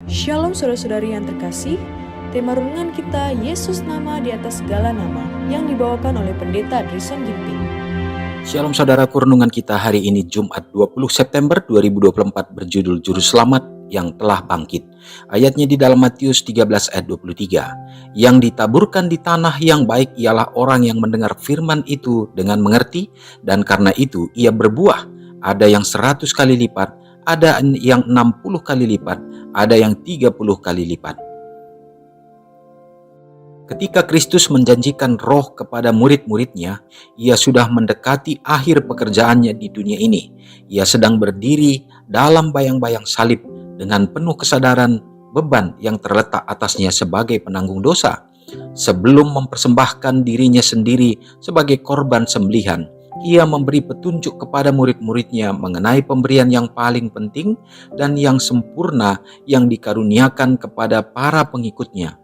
Shalom saudara-saudari yang terkasih, tema renungan kita Yesus nama di atas segala nama yang dibawakan oleh Pendeta Drison Ginting. Shalom saudaraku, renungan kita hari ini Jumat 20 September 2024 berjudul Juru Selamat yang telah bangkit. Ayatnya di dalam Matius 13 ayat 23. Yang ditaburkan di tanah yang baik ialah orang yang mendengar firman itu dengan mengerti, dan karena itu ia berbuah. Ada yang 100 kali lipat, ada yang 60 kali lipat, ada yang 30 kali lipat. Ketika Kristus menjanjikan Roh kepada murid-muridnya, ia sudah mendekati akhir pekerjaannya di dunia ini. Ia sedang berdiri dalam bayang-bayang salib dengan penuh kesadaran beban yang terletak atasnya sebagai penanggung dosa. Sebelum mempersembahkan dirinya sendiri sebagai korban sembelihan, ia memberi petunjuk kepada murid-muridnya mengenai pemberian yang paling penting dan yang sempurna yang dikaruniakan kepada para pengikutnya.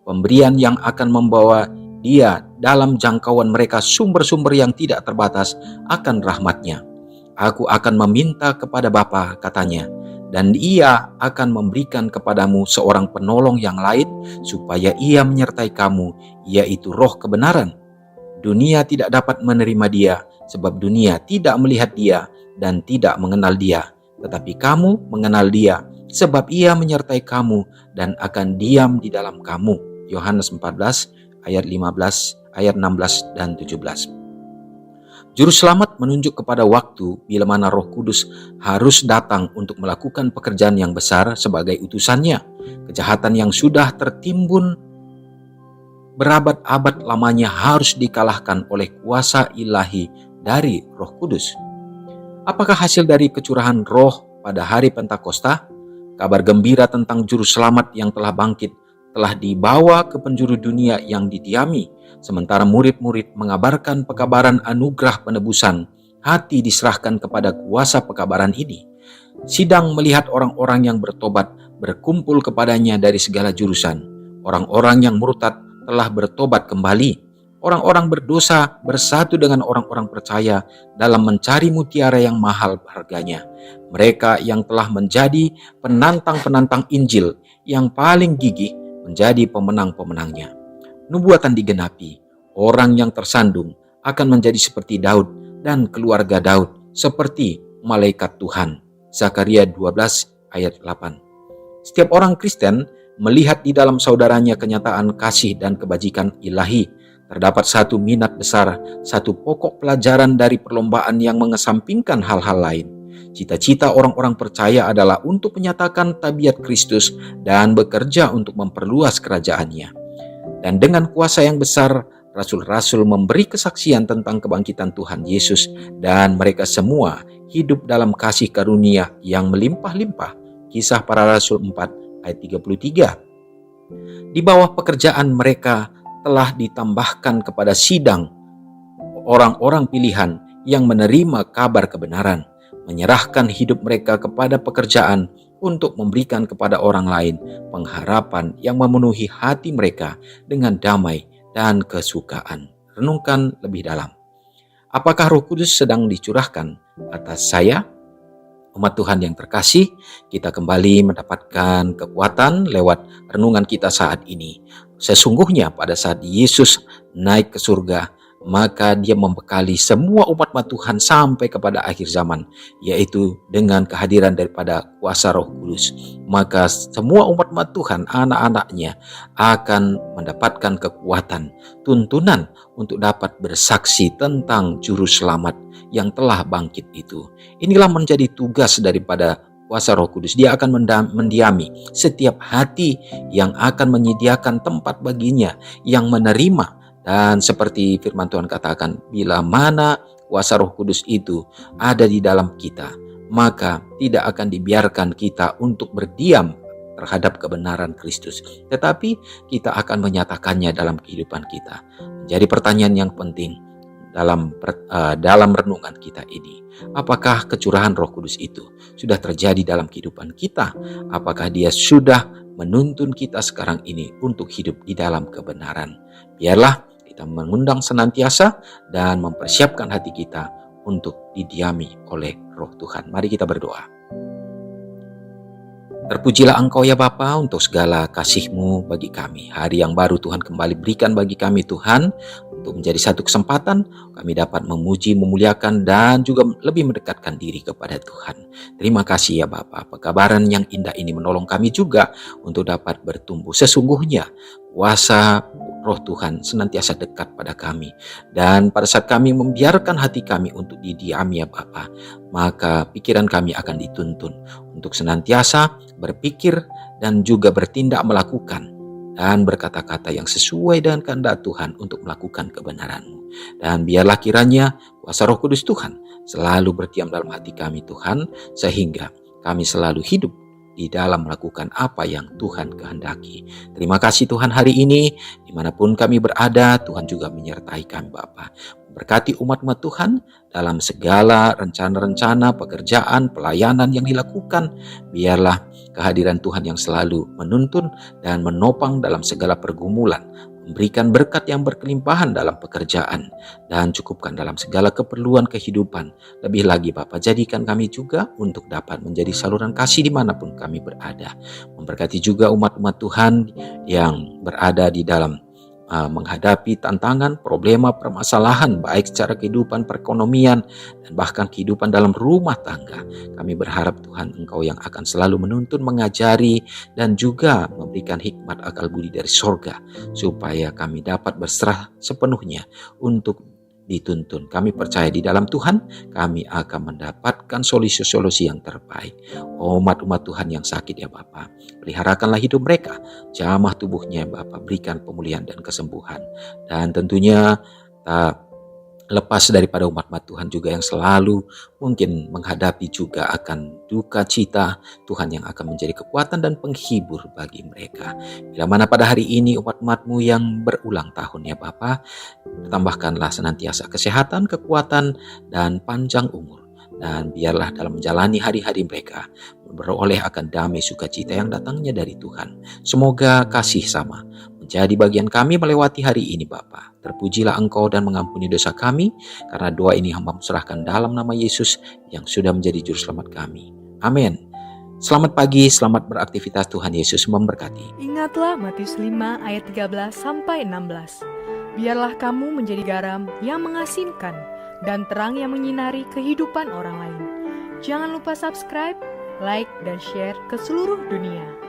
Pemberian yang akan membawa dia dalam jangkauan mereka sumber-sumber yang tidak terbatas akan rahmat-Nya. Aku akan meminta kepada Bapa, katanya, dan ia akan memberikan kepadamu seorang penolong yang lain supaya ia menyertai kamu, yaitu Roh kebenaran. Dunia tidak dapat menerima dia sebab dunia tidak melihat dia dan tidak mengenal dia. Tetapi kamu mengenal dia sebab ia menyertai kamu dan akan diam di dalam kamu. Yohanes 14 ayat 15, ayat 16 dan 17. Juru selamat menunjuk kepada waktu bila mana Roh Kudus harus datang untuk melakukan pekerjaan yang besar sebagai utusannya. Kejahatan yang sudah tertimbun berabad-abad lamanya harus dikalahkan oleh kuasa ilahi dari Roh Kudus. Apakah hasil dari kecurahan Roh pada hari Pentakosta? Kabar gembira tentang Juru Selamat yang telah bangkit telah dibawa ke penjuru dunia yang didiami, sementara murid-murid mengabarkan pekabaran anugerah penebusan. Hati diserahkan kepada kuasa pekabaran ini. Sidang melihat orang-orang yang bertobat berkumpul kepadanya dari segala jurusan. Orang-orang yang murtad telah bertobat kembali. Orang-orang berdosa bersatu dengan orang-orang percaya dalam mencari mutiara yang mahal harganya. Mereka yang telah menjadi penantang-penantang Injil yang paling gigih menjadi pemenang-pemenangnya. Nubuatan digenapi, orang yang tersandung akan menjadi seperti Daud dan keluarga Daud seperti malaikat Tuhan. Zakaria 12 ayat 8. Setiap orang Kristen melihat di dalam saudaranya kenyataan kasih dan kebajikan ilahi. Terdapat satu minat besar, satu pokok pelajaran dari perlombaan yang mengesampingkan hal-hal lain. Cita-cita orang-orang percaya adalah untuk menyatakan tabiat Kristus dan bekerja untuk memperluas kerajaannya. Dan dengan kuasa yang besar, rasul-rasul memberi kesaksian tentang kebangkitan Tuhan Yesus, dan mereka semua hidup dalam kasih karunia yang melimpah-limpah. Kisah Para Rasul 4 ayat 33. Di bawah pekerjaan mereka telah ditambahkan kepada sidang orang-orang pilihan yang menerima kabar kebenaran, menyerahkan hidup mereka kepada pekerjaan untuk memberikan kepada orang lain pengharapan yang memenuhi hati mereka dengan damai dan kesukaan. Renungkan lebih dalam. Apakah Roh Kudus sedang dicurahkan atas saya? Umat Tuhan yang terkasih, kita kembali mendapatkan kekuatan lewat renungan kita saat ini. Sesungguhnya pada saat Yesus naik ke surga, maka dia membekali semua umat Tuhan sampai kepada akhir zaman, yaitu dengan kehadiran daripada kuasa Roh Kudus. Maka semua umat Tuhan, anak-anaknya akan mendapatkan kekuatan, tuntunan untuk dapat bersaksi tentang Juru Selamat yang telah bangkit itu. Inilah menjadi tugas daripada kuasa Roh Kudus. Dia akan mendiami setiap hati yang akan menyediakan tempat baginya, yang menerima. Dan seperti firman Tuhan katakan, bila mana kuasa Roh Kudus itu ada di dalam kita, maka tidak akan dibiarkan kita untuk berdiam terhadap kebenaran Kristus, tetapi kita akan menyatakannya dalam kehidupan kita. Jadi pertanyaan yang penting dalam renungan kita ini, apakah kecurahan Roh Kudus itu sudah terjadi dalam kehidupan kita? Apakah dia sudah menuntun kita sekarang ini untuk hidup di dalam kebenaran? Biarlah kita mengundang senantiasa dan mempersiapkan hati kita untuk didiami oleh Roh Tuhan. Mari kita berdoa. Terpujilah Engkau ya Bapa untuk segala kasih-Mu bagi kami. Hari yang baru Tuhan kembali berikan bagi kami Tuhan, untuk menjadi satu kesempatan kami dapat memuji, memuliakan, dan juga lebih mendekatkan diri kepada Tuhan. Terima kasih ya Bapa, pekabaran yang indah ini menolong kami juga untuk dapat bertumbuh. Sesungguhnya kuasa Roh Tuhan senantiasa dekat pada kami. Dan pada saat kami membiarkan hati kami untuk didiami ya Bapa, maka pikiran kami akan dituntun untuk senantiasa berpikir dan juga bertindak melakukan dan berkata-kata yang sesuai dengan kehendak Tuhan untuk melakukan kebenaran-Mu. Dan biarlah kiranya kuasa Roh Kudus Tuhan selalu berdiam dalam hati kami Tuhan, sehingga kami selalu hidup di dalam melakukan apa yang Tuhan kehendaki. Terima kasih Tuhan hari ini, dimanapun kami berada, Tuhan juga menyertai kami Bapa. Berkati umat-umat Tuhan dalam segala rencana-rencana, pekerjaan, pelayanan yang dilakukan. Biarlah kehadiran Tuhan yang selalu menuntun dan menopang dalam segala pergumulan, memberikan berkat yang berkelimpahan dalam pekerjaan, dan cukupkan dalam segala keperluan kehidupan. Lebih lagi Bapa, jadikan kami juga untuk dapat menjadi saluran kasih dimanapun kami berada. Memberkati juga umat-umat Tuhan yang berada di dalam menghadapi tantangan, problema, permasalahan, baik secara kehidupan perekonomian dan bahkan kehidupan dalam rumah tangga. Kami berharap Tuhan Engkau yang akan selalu menuntun, mengajari, dan juga memberikan hikmat akal budi dari sorga, supaya kami dapat berserah sepenuhnya untuk dituntun. Kami percaya di dalam Tuhan kami akan mendapatkan solusi-solusi yang terbaik. Umat-umat Tuhan yang sakit ya Bapa, peliharakanlah hidup mereka, jamah tubuhnya ya Bapa, berikan pemulihan dan kesembuhan. Dan tentunya lepas daripada umat-umat Tuhan juga yang selalu mungkin menghadapi juga akan duka cita, Tuhan yang akan menjadi kekuatan dan penghibur bagi mereka. Bila mana pada hari ini umat-umat-Mu yang berulang tahun ya Bapa, tambahkanlah senantiasa kesehatan, kekuatan, dan panjang umur. Dan biarlah dalam menjalani hari-hari mereka beroleh akan damai sukacita yang datangnya dari Tuhan. Semoga kasih sama menjadi bagian kami melewati hari ini Bapa. Terpujilah Engkau dan mengampuni dosa kami, karena doa ini hamba serahkan dalam nama Yesus yang sudah menjadi juru selamat kami. Amin. Selamat pagi, selamat beraktivitas, Tuhan Yesus memberkati. Ingatlah Matius 5 ayat 13-16. Biarlah kamu menjadi garam yang mengasinkan dan terang yang menyinari kehidupan orang lain. Jangan lupa subscribe, like, dan share ke seluruh dunia.